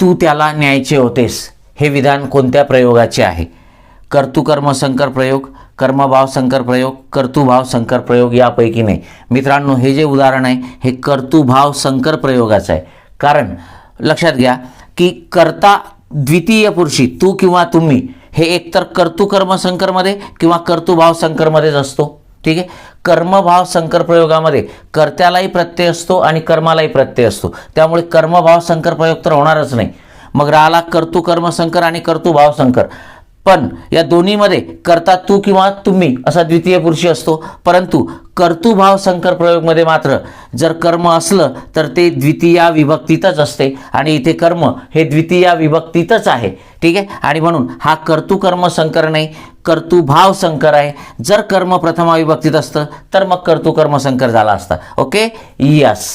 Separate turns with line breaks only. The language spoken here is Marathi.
तू त्याला न्यायचे होतेस हे विधान कोणत्या प्रयोगाचे आहे? कर्तृकर्म संकर प्रयोग, कर्मभाव संकर प्रयोग, कर्तृभाव संकर प्रयोग यापैकी नाही. मित्रांनो, हे जे उदाहरण आहे हे कर्तृभाव संकर प्रयोगाचं आहे. कारण लक्षात घ्या की कर्ता द्वितीय पुरुषी तू किंवा तुम्ही हे एकतर कर्तृकर्म संकरमध्ये किंवा कर्तृभाव संकरमध्येच असतो. ठीक आहे. कर्मभाव संकर प्रयोगामध्ये कर्त्यालाही प्रत्यय असतो आणि कर्मालाही प्रत्यय असतो. त्यामुळे कर्मभाव संकर प्रयोग तर होणारच नाही. मग राहिला कर्तृकर्म संकर आणि कर्तृभाव संकर. पण या दोन्हीमध्ये कर्ता तू किंवा तुम्ही असा द्वितीय पुरुषी असतो. परंतु कर्तृभाव संकर प्रयोगमध्ये मात्र जर कर्म असलं तर ते द्वितीया विभक्तीतच असते आणि इथे कर्म हे द्वितीया विभक्तीतच आहे. ठीक आहे. आणि म्हणून हा कर्तृकर्म संकर नाही, कर्तृभाव संकर आहे. जर कर्म प्रथमा विभक्तीत असतं तर मग कर्तृकर्म संकर झाला असता. Okay, yes.